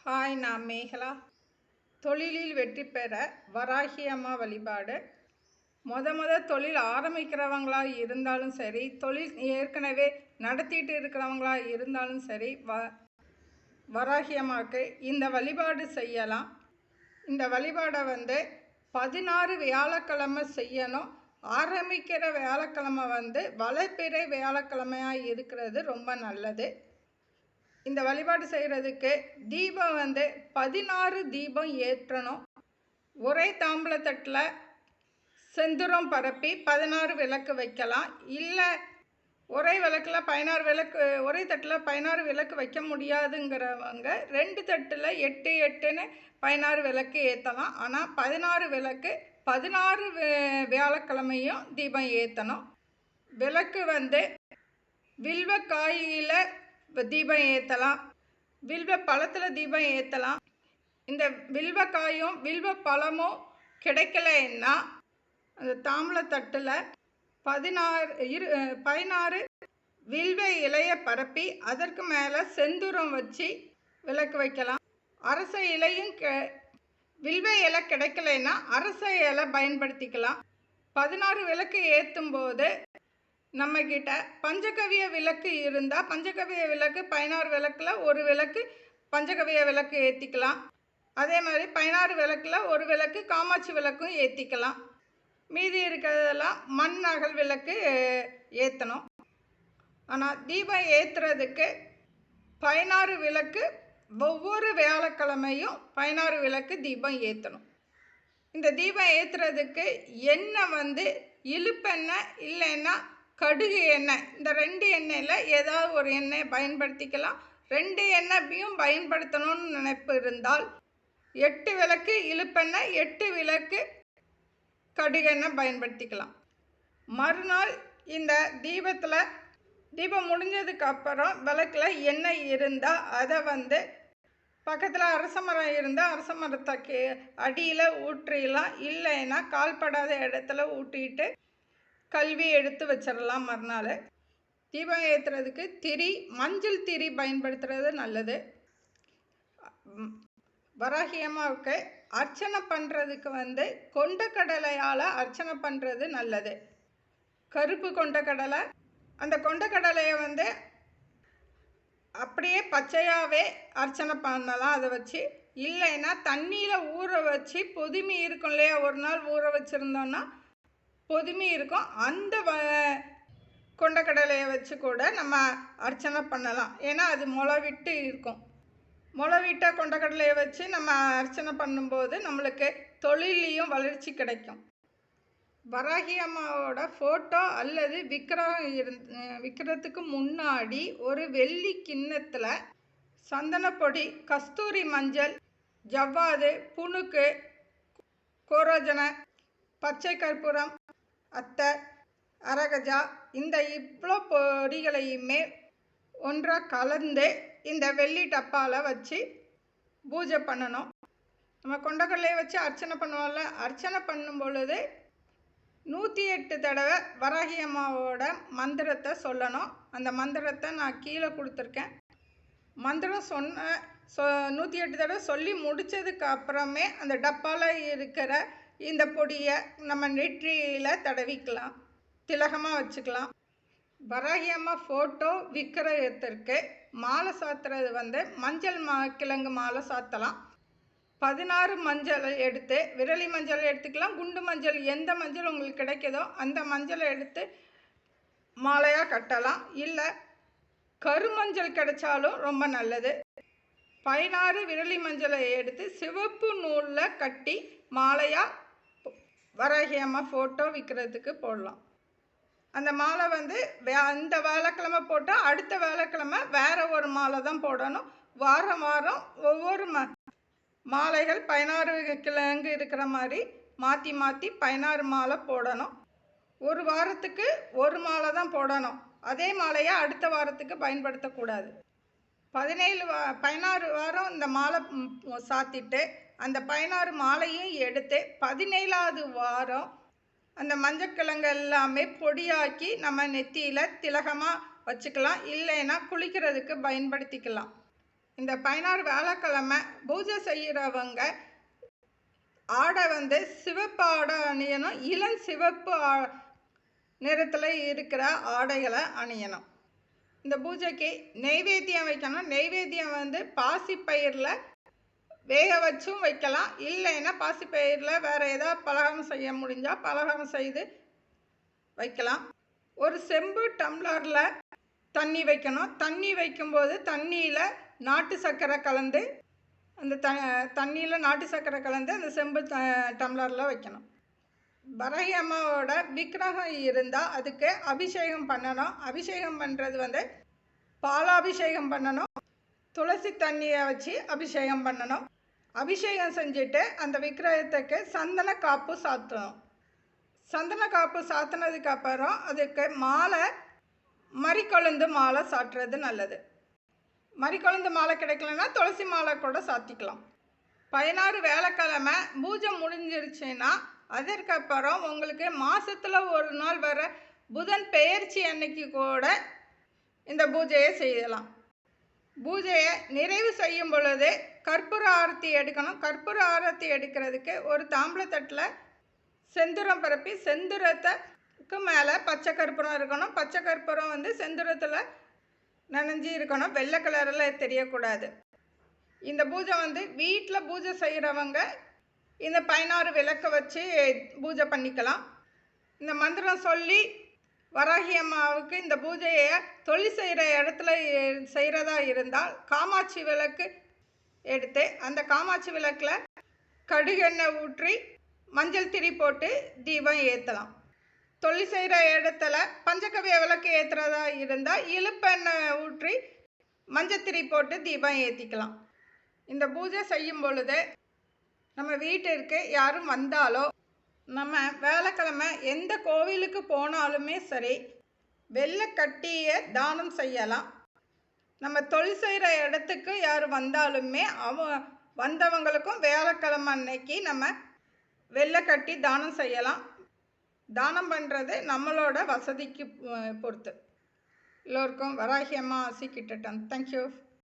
Hi, நான் மேகலா. தொழிலில் வெற்றி பெற வராகி அம்மா வழிபாடு. தொழில் ஆரம்பிக்கிறவங்களா இருந்தாலும் சரி, தொழில் ஏற்கனவே நடத்திட்டு இருக்கிறவங்களா இருந்தாலும் சரி, வராகி அம்மாவுக்கு இந்த வழிபாடு செய்யலாம். இந்த வழிபாடை 16 வியாழக்கிழமை செய்யணும். ஆரம்பிக்கிற வியாழக்கிழமை வளர்பிறை வியாழக்கிழமையாக இருக்கிறது ரொம்ப நல்லது. இந்த வழிபாடு செய்கிறதுக்கு தீபம் 16 தீபம் ஏற்றணும். ஒரே தாம்பூலத்தட்டில் செந்தூரம் பரப்பி 16 விளக்கு வைக்கலாம். இல்லை ஒரே விளக்கில் 16 விளக்கு, ஒரே தட்டில் 16 விளக்கு வைக்க முடியாதுங்கிறவங்க 2 தட்டில் 8 8ன்னு 16 விளக்கு ஏற்றலாம். ஆனால் 16 விளக்கு 16 வியாழக்கிழமையும் தீபம் ஏற்றணும். விளக்கு வில்வக்காயில் தீபம் ஏற்றலாம், வில்வ பழத்தில் தீபம் ஏற்றலாம். இந்த வில்வக்காயும் வில்வ பழமும் கிடைக்கலைன்னா அந்த தாம்பூலத்தட்டில் 16 வில்வ இலையை பரப்பி அதற்கு மேலே செந்தூரம் வச்சு விளக்கு வைக்கலாம். அரச இலையும் வில்வ இலை கிடைக்கலைன்னா அரச இலை பயன்படுத்திக்கலாம். 16 விளக்கு ஏற்றும் போது நம்மக்கிட்ட பஞ்சகவிய விளக்கு இருந்தால் பஞ்சகவிய விளக்கு 16 விளக்கில் ஒரு விளக்கு பஞ்சகவிய விளக்கு ஏற்றிக்கலாம். அதே மாதிரி 16 விளக்கில் ஒரு விளக்கு காமாட்சி விளக்கும் ஏற்றிக்கலாம். மீதி இருக்கிறதெல்லாம் மண் அகல் விளக்கு ஏற்றணும். ஆனால் தீபம் ஏற்றுறதுக்கு 16 விளக்கு ஒவ்வொரு வியாழக்கிழமையும் 16 விளக்கு தீபம் ஏற்றணும். இந்த தீபம் ஏற்றுறதுக்கு எண்ணெய் இழுப்பெண்ணெய் இல்லைன்னா கடுகு எண்ணெய், இந்த 2 எண்ணெயில் ஏதாவது ஒரு எண்ணெயை பயன்படுத்திக்கலாம். 2 எண்ணெயும் பயன்படுத்தணும்னு நினைப்பு இருந்தால் 8 விளக்கு இழுப்பெண்ணெய், 8 விளக்கு கடுகு எண்ணெய் பயன்படுத்திக்கலாம். மறுநாள் இந்த தீபம் முடிஞ்சதுக்கு அப்புறம் விளக்கில் எண்ணெய் இருந்தால் அதை பக்கத்தில் அரச மரம் இருந்தால் அரச மரத்துக்கு அடியில் ஊற்றிடலாம். இல்லைன்னா கால்படாத இடத்துல ஊற்றிட்டு கல்வி எடுத்து வச்சிடலாம். மறுநாள் தீபம் ஏற்றுறதுக்கு மஞ்சள் திரி பயன்படுத்துறது நல்லது. வராகி அம்மாவுக்கு அர்ச்சனை பண்ணுறதுக்கு கொண்டக்கடலையால் அர்ச்சனை பண்ணுறது நல்லது. கருப்பு கொண்டக்கடலை, அந்த கொண்டக்கடலையை அப்படியே பச்சையாகவே அர்ச்சனை பண்ணலாம். அதை வச்சு இல்லைன்னா தண்ணியில் ஊற வச்சு பொதுமி இருக்கும் இல்லையா, ஒரு நாள் ஊற வச்சுருந்தோன்னா பொதுமி இருக்கும், அந்த கொண்டக்கடலையை வச்சு கூட நம்ம அர்ச்சனை பண்ணலாம். ஏன்னா அது முளைவிட்டு இருக்கும். முளைவிட்ட கொண்டக்கடலையை வச்சு நம்ம அர்ச்சனை பண்ணும்போது நம்மளுக்கு தொழிலையும் வளர்ச்சி கிடைக்கும். வராகி அம்மாவோட ஃபோட்டோ அல்லது விக்கிரத்துக்கு முன்னாடி ஒரு வெள்ளி கிண்ணத்தில் சந்தனப்பொடி, கஸ்தூரி மஞ்சள், ஜவ்வாது, புணுக்கு, கோரோஜனை, பச்சை கற்பூரம், அத்தை, அரகஜா, இந்த இவ்வளோ பொடிகளையுமே ஒன்றாக கலந்து இந்த வெள்ளி டப்பாவில் வச்சு பூஜை பண்ணணும். நம்ம கொண்டக்கடலையை வச்சு அர்ச்சனை பண்ணுவோம்ல, அர்ச்சனை பண்ணும் பொழுது 108 தடவை வராகி அம்மாவோட மந்திரத்தை சொல்லணும். அந்த மந்திரத்தை நான் கீழே கொடுத்துருக்கேன். மந்திரம் 108 தடவை சொல்லி முடித்ததுக்கு அப்புறமே அந்த டப்பாவில் இருக்கிற இந்த பொடியை நம்ம நெற்றியில் தடவிக்கலாம், திலகமாக வச்சுக்கலாம். வராகி அம்மா ஃபோட்டோ விக்கிரகத்திற்கு மாலை சாத்துறது மஞ்சள் கிழங்கு மாலை சாத்தலாம். 16 மஞ்சள் எடுத்து, விரலி மஞ்சள் எடுத்துக்கலாம், குண்டு மஞ்சள், எந்த மஞ்சள் உங்களுக்கு கிடைக்குதோ அந்த மஞ்சளை எடுத்து மாலையாக கட்டலாம். இல்லை கருமஞ்சள் கிடைச்சாலும் ரொம்ப நல்லது. 16 விரலி மஞ்சளை எடுத்து சிவப்பு நூலில் கட்டி மாலையாக வராகி அம்மா ஃபோட்டோ விற்கிறதுக்கு போடலாம். அந்த மாலை இந்த வியாழக்கிழமை போட்டால் அடுத்த வியாழக்கிழமை வேறு ஒரு மாலை தான் போடணும். வாரம் வாரம் ஒவ்வொரு மாலைகள் 16 கிழங்கு இருக்கிற மாதிரி மாற்றி மாற்றி 16 மாலை போடணும். ஒரு வாரத்துக்கு ஒரு மாலை தான் போடணும். அதே மாலையை அடுத்த வாரத்துக்கு பயன்படுத்தக்கூடாது. 16 வாரம் இந்த மாலை சாத்திட்டு அந்த 16 மாலையும் எடுத்து 17வது வாரம் அந்த மஞ்சக்கிழங்கு எல்லாமே பொடியாக்கி நம்ம நெத்தியில் திலகமாக வச்சுக்கலாம். இல்லைன்னா குளிக்கிறதுக்கு பயன்படுத்திக்கலாம். இந்த 16 வியாழக்கிழமை பூஜை செய்கிறவங்க ஆடை வந்து சிவப்பு ஆடை அணியணும். இளம் சிவப்பு நிறத்தில் இருக்கிற ஆடைகளை அணியணும். இந்த பூஜைக்கு நெய்வேத்தியம் வைக்கணும். நெய்வேத்தியம் வந்து பாசிப்பயிரில் வேக வச்சும் வைக்கலாம். இல்லைன்னா பாசிப்பயிரில் வேறு ஏதாவது பலகாரம் செய்ய முடிஞ்சால் பலகாரம் செய்து வைக்கலாம். ஒரு செம்பு டம்ளரில் தண்ணி வைக்கணும். தண்ணி வைக்கும்போது தண்ணியில் நாட்டு சர்க்கரை கலந்து அந்த தண்ணியில் நாட்டு சர்க்கரை கலந்து அந்த செம்பு டம்ளரில் வைக்கணும். வராகி அம்மாவோட விக்கிரகம் இருந்தால் அதுக்கு அபிஷேகம் பண்ணணும். அபிஷேகம் பண்ணுறது வந்து பாலாபிஷேகம் பண்ணணும். துளசி தண்ணியை வச்சு அபிஷேகம் பண்ணணும். அபிஷேகம் செஞ்சுட்டு அந்த விக்கிரகத்துக்கு சந்தன காப்பு சாத்தணும். சந்தன காப்பு சாத்தினதுக்கு அப்புறம் அதுக்கு மாலை மறிக்கொழுந்து மாலை சாட்டுறது நல்லது. மறிக்கொழுந்து மாலை கிடைக்கலன்னா துளசி மாலை கூட சாத்திக்கலாம். 16 வியாழக்கிழமை பூஜை முடிஞ்சிருச்சுன்னா அதற்கப்புறம் உங்களுக்கு மாதத்தில் ஒரு நாள் வர புதன் பெயர்ச்சி அன்னைக்கு கூட இந்த பூஜையை செய்யலாம். பூஜையை நிறைவு செய்யும் பொழுது கற்பூர ஆரத்தி எடுக்கணும். கற்பூர ஆரத்தி எடுக்கிறதுக்கு ஒரு தாம்பளத்தட்டில் செந்துரம் பரப்பி செந்துரத்துக்கு மேலே பச்சை கற்பூரம் இருக்கணும். பச்சை கற்பூரம் வந்து செந்துரத்தில் நனைஞ்சி இருக்கணும். வெள்ளை கலரில் தெரியக்கூடாது. இந்த பூஜை வந்து வீட்டில் பூஜை செய்கிறவங்க இந்த 16 விளக்கை வச்சு பூஜை பண்ணிக்கலாம். இந்த மந்திரம் சொல்லி வராகி அம்மாவுக்கு இந்த பூஜையை தொழில் செய்கிற இடத்துல செய்கிறதா இருந்தால் காமாட்சி விளக்கு எடுத்து அந்த காமாட்சி விளக்கில் கடுகெண்ணெய் ஊற்றி மஞ்சள் திரி போட்டு தீபம் ஏற்றலாம். தொழில் செய்கிற இடத்துல பஞ்சகவிய விளக்கு ஏற்றுறதா இருந்தால் இழுப்பெண்ணெய் ஊற்றி மஞ்சத்திரி போட்டு தீபம் ஏற்றிக்கலாம். இந்த பூஜை செய்யும் பொழுது நம்ம வீட்டிற்கு யாரும் வந்தாலோ நம்ம வியாழக்கிழமை எந்த கோவிலுக்கு போனாலுமே சரி வெள்ளை கட்டியை தானம் செய்யலாம். நம்ம தொழில் செய்கிற இடத்துக்கு யார் வந்தாலுமே வந்தவங்களுக்கும் வியாழக்கிழமை அன்னைக்கு நம்ம வெள்ளை கட்டி தானம் செய்யலாம். தானம் பண்ணுறது நம்மளோட வசதிக்கு பொறுத்து. எல்லோருக்கும் வராகி அம்மா ஆசி கிட்டட்டும். தேங்க்யூ.